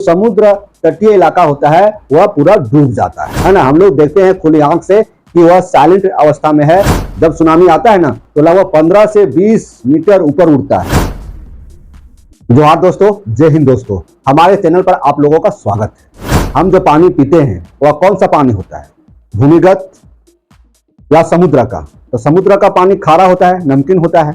समुद्र तटीय इलाका होता है वह पूरा डूब जाता है ना। हम लोग देखते हैं खुली आंख से कि वह साइलेंट अवस्था में है। जब सुनामी आता है ना तो लगभग 15 से 20 मीटर ऊपर उड़ता है। जोहार दोस्तों, जय हिंद दोस्तों, हमारे चैनल पर आप लोगों का स्वागत है। हम जो पानी पीते हैं वह कौन सा पानी होता है, भूमिगत या समुद्र का? तो समुद्र का पानी खारा होता है, नमकीन होता है,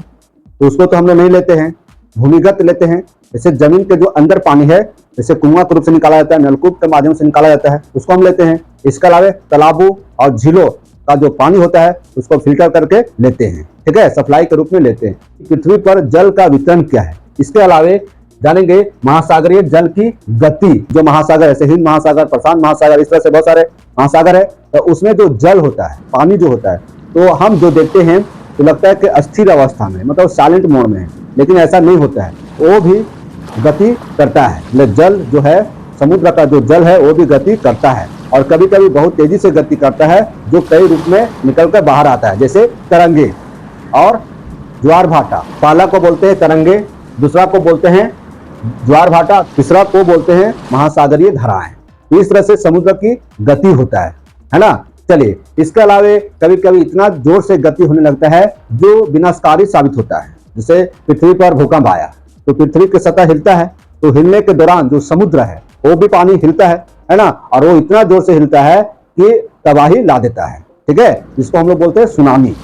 तो उसको तो हम लोग नहीं लेते हैं। भूमिगत लेते हैं, जैसे जमीन के जो अंदर पानी है, जैसे कुआं के रूप से निकाला जाता है, नलकूप के माध्यम से निकाला जाता है, उसको हम लेते हैं। इसके अलावा तालाबों और झीलों का जो पानी होता है उसको फिल्टर करके लेते हैं, ठीक है, सप्लाई के रूप में लेते हैं। पृथ्वी पर जल का वितरण क्या है, इसके अलावा जानेंगे महासागरीय जल की गति। जो महासागर जैसे हिंद महासागर, प्रशांत महासागर, इस तरह से बहुत सारे महासागर है, तो उसमें जो जल होता है, पानी जो होता है, तो हम जो देखते हैं तो लगता है कि अस्थिर अवस्था में, मतलब साइलेंट मोड में है, लेकिन ऐसा नहीं होता है, वो भी गति करता है। मतलब जल जो है, समुद्र का जो जल है वो भी गति करता है, और कभी कभी बहुत तेजी से गति करता है, जो कई रूप में निकलकर बाहर आता है, जैसे तरंगे और ज्वार भाटा। पहला को बोलते हैं तरंगे, दूसरा को बोलते हैं ज्वार भाटा, तीसरा को बोलते हैं महासागरीय धाराएं। इस तरह से समुद्र की गति होता है ना। चलिए, इसके अलावा कभी कभी इतना जोर से गति होने लगता है जो विनाशकारी साबित होता है। जैसे पृथ्वी पर भूकंप आया तो पृथ्वी की सतह हिलता है, तो हिलने के दौरान जो समुद्र है वो भी पानी हिलता है ना, और वो इतना जोर से हिलता है कि तबाही ला देता है, ठीक है। जिसको हम लोग बोलते हैं सुनामी।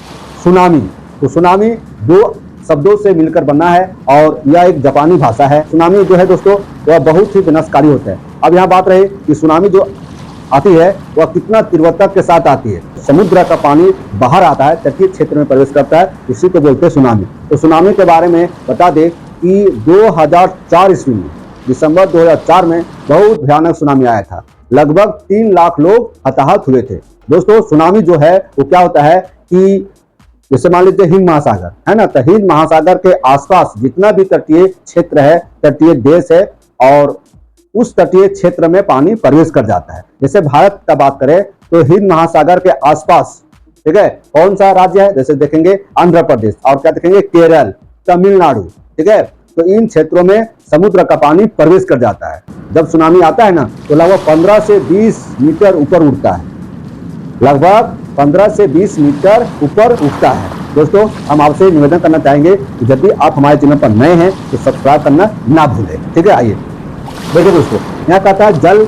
सुनामी, तो सुनामी दो शब्दों से मिलकर बना है और यह एक जापानी भाषा है। सुनामी जो है दोस्तों वह बहुत ही विनाशकारी होता है। अब यहाँ बात रही कि सुनामी जो आती है वह कितना तीव्रता के साथ आती है। समुद्र का पानी बाहर आता है, तटीय क्षेत्र में प्रवेश करता है, इसी को बोलते हैं सुनामी। तो सुनामी के बारे में बता दें कि 2004 ईस्वी में, दिसंबर 2004 में बहुत भयानक सुनामी आया था। लगभग 3 लाख लोग हताहत हुए थे। दोस्तों, सुनामी जो है वो क्या होता है कि जैसे मान लीजिए हिंद महासागर है ना, तो हिंद महासागर के आसपास जितना भी तटीय क्षेत्र है, तटीय देश है, और उस तटीय क्षेत्र में पानी प्रवेश कर जाता है। जैसे भारत का बात करें तो हिंद महासागर के आसपास, ठीक है, कौन सा राज्य है, जैसे देखेंगे आंध्र प्रदेश, और क्या देखेंगे केरल, तमिलनाडु, ठीक है। तो इन क्षेत्रों में समुद्र का पानी प्रवेश कर जाता है। जब सुनामी आता है ना तो लगभग 15 से 20 मीटर ऊपर उड़ता है, लगभग 15 से 20 मीटर ऊपर उठता है। दोस्तों, हम आपसे निवेदन करना चाहेंगे कि जब भी आप हमारे चैनल पर नए हैं तो सब्सक्राइब करना ना भूलें, ठीक है। आइए देखिए दोस्तों, यहाँ कहता है जल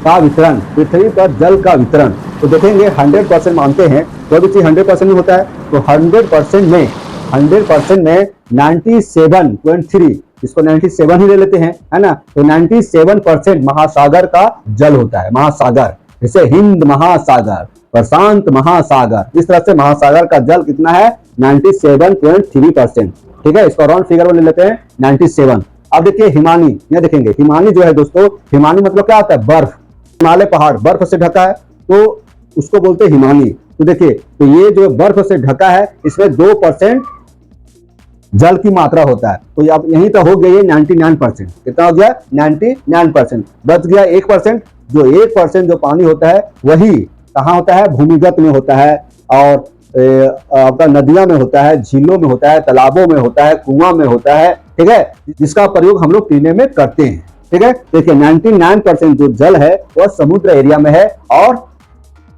का वितरण, पृथ्वी पर जल का वितरण। तो देखेंगे 100% मानते हैं, कोई भी चीज 100% नहीं होता है, तो 100% में 97.3, इसको 97 ही ले लेते हैं, है ना। तो 97% महासागर का जल होता है। महासागर जैसे हिंद महासागर, प्रशांत महासागर, इस तरह से महासागर का जल कितना है, 97.3%, ठीक है। इसको राउंड फिगर में ले लेते हैं 97। अब देखिए हिमानी, यह देखेंगे हिमानी जो है दोस्तों, हिमानी मतलब क्या होता है, बर्फ। हिमालय पहाड़ बर्फ से ढका है तो उसको बोलते हैं हिमानी। तो देखिए, तो ये जो बर्फ से ढका है इसमें 2% जल की मात्रा होता है। तो अब यहीं तो हो गया ये 99%। कितना हो गया, 99%। बच गया 1%। जो 1% जो पानी होता है वही कहाँ होता है, भूमिगत में होता है, और आपका नदियों में होता है, झीलों में होता है, तालाबों में होता है, कुआं में होता है, ठीक है, जिसका प्रयोग हम लोग पीने में करते हैं, ठीक है। देखिए 99% जो जल है वह समुद्र एरिया में है और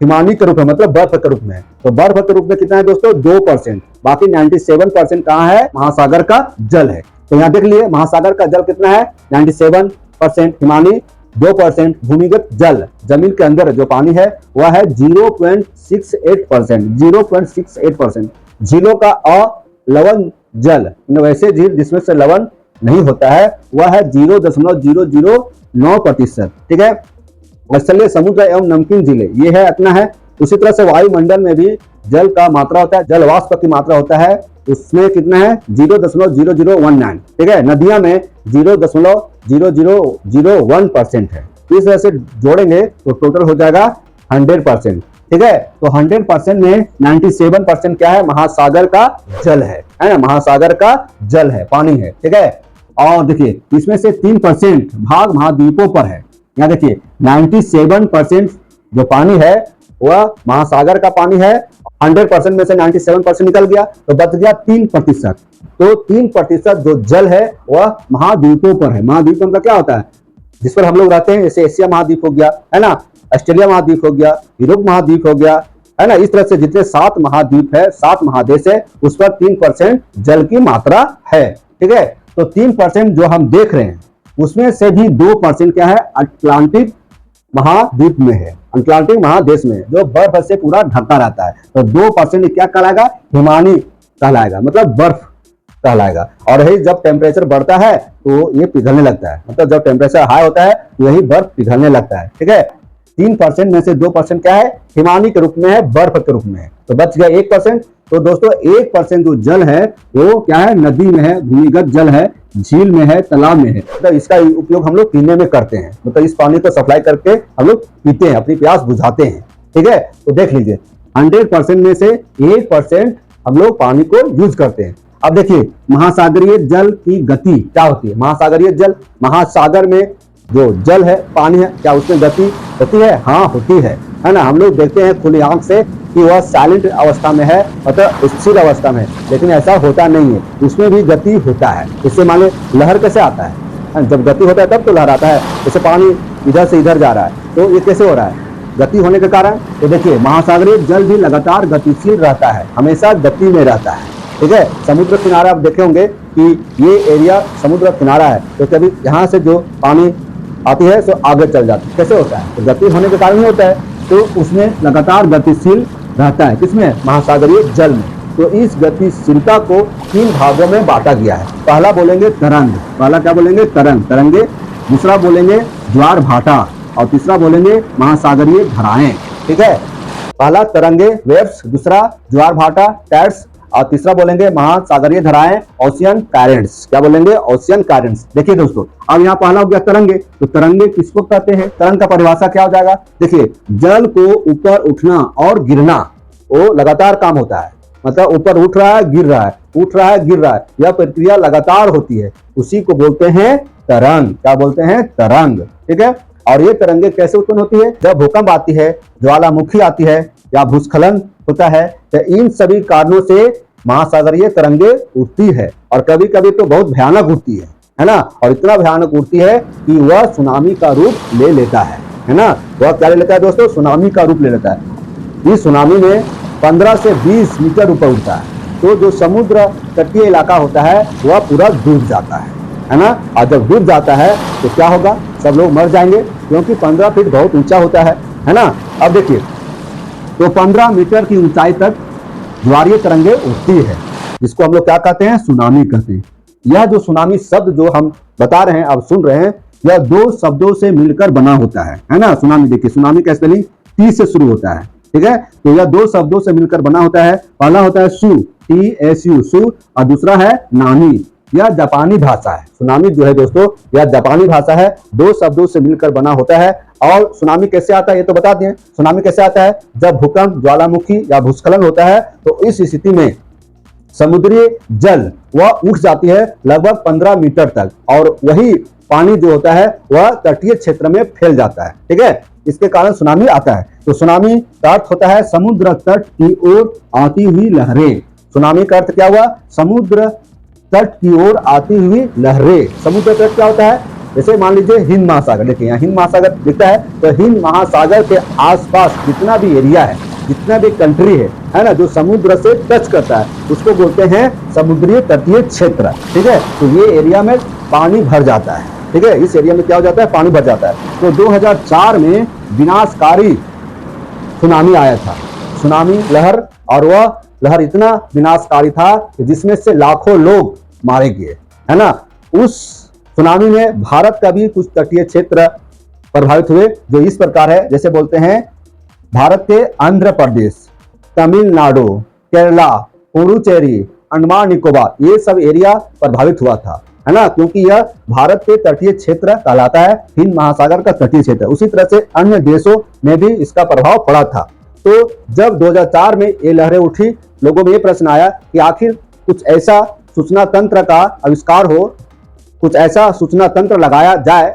हिमानी के रूप में, मतलब बर्फ के रूप में है। तो बर्फ के रूप में कितना है दोस्तों, 2%। बाकी 97% कहाँ है, महासागर का जल है। तो यहाँ देख लिए महासागर का जल कितना है, 97%, हिमानी 2%, भूमिगत जल जमीन के अंदर जो पानी है वह है 0.68%, 0.68%। झीलों का अलवण जल, वैसे झील जिसमें से लवण नहीं होता है, वह है 0.009%, ठीक है। स्थलीय समुद्र एवं नमकीन झीलें, ये है अपना है। उसी तरह से वायुमंडल में भी जल का मात्रा होता है, जल वाष्प की मात्रा होता है, उसमें कितना है 0.0019, ठीक है। नदियां में 0.0001% है। इस तरह से जोड़ेंगे तो टोटल हो जाएगा 100%, ठीक है। तो 100% में 97% क्या है, महासागर का जल है ना, महासागर का जल है, पानी है, ठीक है। और देखिए इसमें से 3% भाग महाद्वीपों पर है। यहाँ देखिए 97% जो पानी है वह महासागर का पानी है। 100% में से 97% निकल गया तो बच गया 3%। तो 3% जो जल है वह महाद्वीपों पर है। महाद्वीपों का क्या होता है, जिस पर हम लोग रहते हैं, जैसे एशिया महाद्वीप हो गया, है ना, ऑस्ट्रेलिया महाद्वीप हो गया, यूरोप महाद्वीप हो गया, है ना, इस तरह से जितने 7 महाद्वीप है, 7 महादेश है, उस पर 3% जल की मात्रा है। ठीक है, तो 3% जो हम देख रहे हैं उसमें से भी 2% क्या है, अटलांटिक महाद्वीप में है, अटलांटिक महादेश में, जो बर्फ से पूरा ढका रहता है। तो 2% क्या कहलाएगा, हिमानी कहलाएगा, मतलब बर्फ कहलाएगा। और यही जब टेम्परेचर बढ़ता है तो ये पिघलने लगता है, मतलब जब टेम्परेचर हाई होता है तो यही बर्फ पिघलने लगता है। ठीक है, 3% में से 2% क्या है, हिमानी के रूप में है, बर्फ के रूप में है, तो बच गया 1%। तो दोस्तों 1% जो जल है वो क्या है, नदी में है, भूमिगत जल है, झील में है, तालाब में है, मतलब इसका उपयोग हम लोग पीने में करते हैं, मतलब इस पानी को सप्लाई करके हम लोग पीते हैं, अपनी प्यास बुझाते हैं। ठीक है, तो देख लीजिए 100% में से 1% हम लोग पानी को यूज करते हैं। अब देखिए महासागरीय जल की गति क्या होती है, महासागरीय जल, महासागर में जो जल है, पानी है, क्या उसमें गति होती है? हाँ होती है ना। हम लोग देखते हैं खुली आंख से कि वह साइलेंट अवस्था में है, मतलब स्थिर अवस्था में है, लेकिन ऐसा होता नहीं है, उसमें भी गति होता है। इससे मान लो लहर कैसे आता है, जब गति होता है तब तो लहर आता है, जैसे पानी इधर से इधर जा रहा है, तो ये कैसे हो रहा है, गति होने के कारण। तो देखिए महासागरीय जल भी लगातार गतिशील रहता है, हमेशा गति में रहता है। ठीक है, समुद्र किनारा आप देखे होंगे कि ये एरिया समुद्र किनारा है, तो कभी यहाँ से जो पानी आती है तो आगे चल जाती है, कैसे होता है, तो गति होने के कारण ही होता है, तो उसमें लगातार गतिशील रहता है, किसमें, महासागरीय जल में। तो इस गतिशीलता को 3 भागों में बांटा गया है। पहला बोलेंगे तरंग, पहला क्या बोलेंगे, तरंग, तरंगे, दूसरा बोलेंगे ज्वार भाटा, और तीसरा बोलेंगे महासागरीय धाराएं। ठीक है, पहला तरंगे वेव्स, दूसरा ज्वार भाटा टाइड्स, और तीसरा बोलेंगे महासागरीय धाराएं, ओशियन करेंट्स। क्या बोलेंगे, ओशियन करेंट्स। देखिए दोस्तों, अब यहाँ पहला हो गया तरंगे, तो तरंगे किसको कहते हैं, तरंग का परिभाषा क्या हो जाएगा, देखिए जल को ऊपर उठना और गिरना, वो लगातार काम होता है, मतलब ऊपर उठ रहा है गिर रहा है, उठ रहा है गिर रहा है, यह प्रक्रिया लगातार होती है, उसी को बोलते हैं तरंग। क्या बोलते हैं, तरंग। ठीक है, और ये तरंगे कैसे उत्पन्न होती है, जब भूकंप आती है, ज्वालामुखी आती है, या भूस्खलन होता है, तो इन सभी कारणों से महासागरीय तरंगे उठती है, और कभी कभी तो बहुत भयानक उठती है ना, और इतना भयानक उठती है कि वह सुनामी का रूप ले लेता है ना। वह क्या ले लेता है दोस्तों, सुनामी का रूप ले लेता है। इस सुनामी में 15 से 20 मीटर ऊपर उठता है, तो जो समुद्र तटीय इलाका होता है वह पूरा डूब जाता है ना। और जब डूब जाता है तो क्या होगा, सब लोग मर जाएंगे, क्योंकि 15 फीट बहुत ऊंचा होता है ना। अब देखिए, तो 15 मीटर की ऊंचाई तक ज्वारीय तरंगे उठती है, जिसको हम लोग क्या कहते हैं, सुनामी कहते हैं। यह जो सुनामी शब्द जो हम बता रहे हैं, अब सुन रहे हैं, यह 2 शब्दों से मिलकर बना होता है ना। सुनामी देखिए, सुनामी का स्पेलिंग टी से शुरू होता है। ठीक है, तो यह 2 शब्दों से मिलकर बना होता है। पहला होता है सु, TSU, सु, और दूसरा है नामी, यह जापानी भाषा है। सुनामी जो है दोस्तों, यह जापानी भाषा है, 2 शब्दों से मिलकर बना होता है। और सुनामी कैसे आता है ये तो बता दें, सुनामी कैसे आता है, जब भूकंप, ज्वालामुखी या भूस्खलन होता है, तो इस स्थिति में समुद्री जल वह उठ जाती है लगभग 15 मीटर तक, और वही पानी जो होता है वह तटीय क्षेत्र में फैल जाता है। ठीक है, इसके कारण सुनामी आता है। तो सुनामी का अर्थ होता है समुद्र तट की ओर आती हुई लहरें। सुनामी का अर्थ क्या हुआ, समुद्र तट की ओर आती हुई लहरें। समुद्र तट क्या होता है, जैसे मान लीजिए हिंद महासागर, देखिए यहाँ हिंद महासागर दिखता है, तो हिंद महासागर के आसपास जितना भी एरिया है, जितना भी कंट्री है ना, जो समुद्र से टच करता है, उसको बोलते हैं समुद्रीय तटीय क्षेत्र। ठीक है, तो ये एरिया में पानी भर जाता है। ठीक है, इस एरिया में क्या हो जाता है, पानी भर जाता है। तो 2004 में विनाशकारी सुनामी आया था, सुनामी लहर, और वह लहर इतना विनाशकारी था कि जिसमें से लाखों लोग मारे गए, है ना। उस सुनामी में भारत का भी कुछ तटीय क्षेत्र प्रभावित हुए, जो इस प्रकार है, जैसे बोलते हैं भारत के आंध्र प्रदेश, तमिलनाडु, केरला, पुडुचेरी, अंडमान निकोबार, ये सब एरिया प्रभावित हुआ था, है ना, क्योंकि यह भारत के तटीय क्षेत्र कहलाता है, हिंद महासागर का तटीय क्षेत्र। उसी तरह से अन्य देशों में भी इसका प्रभाव पड़ा था। तो जब 2004 में ये लहरें उठी, लोगों में ये प्रश्न आया कि आखिर कुछ ऐसा सूचना तंत्र का आविष्कार हो, कुछ ऐसा सूचना तंत्र लगाया जाए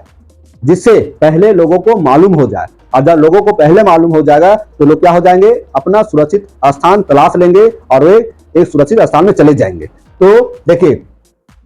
जिससे पहले लोगों को मालूम हो जाए, और जब लोगों को पहले मालूम हो जाएगा तो लोग क्या हो जाएंगे, अपना सुरक्षित स्थान तलाश लेंगे और वे एक सुरक्षित स्थान में चले जाएंगे। तो देखिए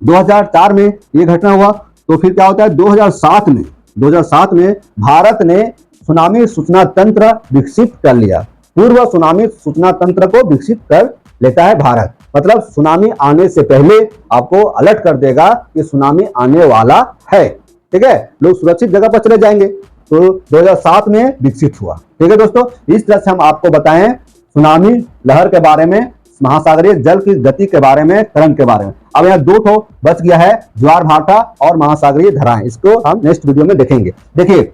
2004 में ये घटना हुआ, तो फिर क्या होता है 2007 में 2007 में भारत ने सुनामी सूचना तंत्र विकसित कर लिया। पूर्व सुनामी सूचना तंत्र को विकसित कर लेता है भारत, मतलब सुनामी आने से पहले आपको अलर्ट कर देगा कि सुनामी आने वाला है। ठीक है, लोग सुरक्षित जगह पर चले जाएंगे। तो 2007 में विकसित हुआ। ठीक है दोस्तों, इस तरह से हम आपको बताएं सुनामी लहर के बारे में, महासागरीय जल की गति के बारे में, तरंग के बारे में। अब यहाँ दो ठो बच गया है, ज्वार भाटा और महासागरीय धाराएं। इसको हम नेक्स्ट वीडियो में देखेंगे। देखिए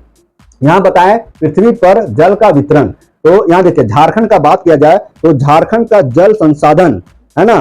यहाँ बताएं पृथ्वी पर जल का वितरण। तो यहाँ देखिए झारखंड का बात किया जाए तो झारखंड का जल संसाधन है ना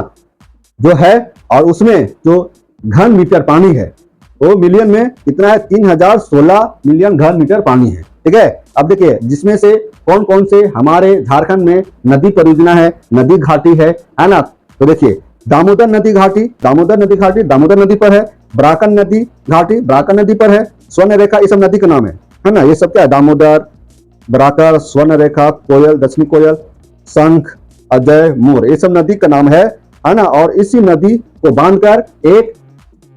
जो है, और उसमें जो घन मीटर पानी है वो मिलियन में कितना है, 3016 मिलियन घन मीटर पानी है। ठीक है, अब देखिए जिसमें से कौन कौन से हमारे झारखंड में नदी परियोजना है, नदी घाटी है ना। तो देखिए दामोदर नदी घाटी दामोदर नदी पर है, ब्राकन नदी घाटी ब्राकन नदी पर है, स्वर्ण रेखा, ये सब नदी का नाम है ना। ये सब क्या है, दामोदर, बराकर, स्वर्ण रेखा, कोयल, दक्षिणी कोयल, शंख, अजय, मोर, ये सब नदी का नाम है ना। और इसी नदी को बांधकर एक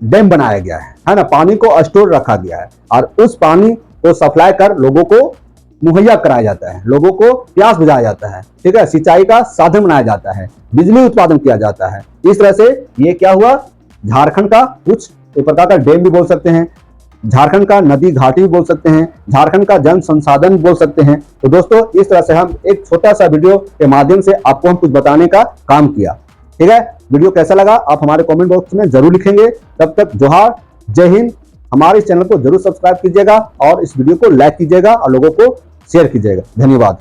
डैम बनाया गया है ना, पानी को स्टोर रखा गया है और उस पानी को सप्लाई कर लोगों को मुहैया कराया जाता है, लोगों को प्यास बुझाया जाता है। ठीक है, सिंचाई का साधन बनाया जाता है, बिजली उत्पादन किया जाता है। इस तरह से ये क्या हुआ, झारखंड का कुछ एक प्रकार का डैम भी बोल सकते हैं, झारखंड का नदी घाटी भी बोल सकते हैं, झारखंड का जन संसाधन भी बोल सकते हैं। तो दोस्तों इस तरह से हम एक छोटा सा वीडियो के माध्यम से आपको हम कुछ बताने का काम किया। ठीक है, वीडियो कैसा लगा आप हमारे कमेंट बॉक्स में जरूर लिखेंगे। तब तक जोहार, जय हिंद। हमारे इस चैनल को जरूर सब्सक्राइब कीजिएगा और इस वीडियो को लाइक कीजिएगा और लोगों को शेयर कीजिएगा। धन्यवाद।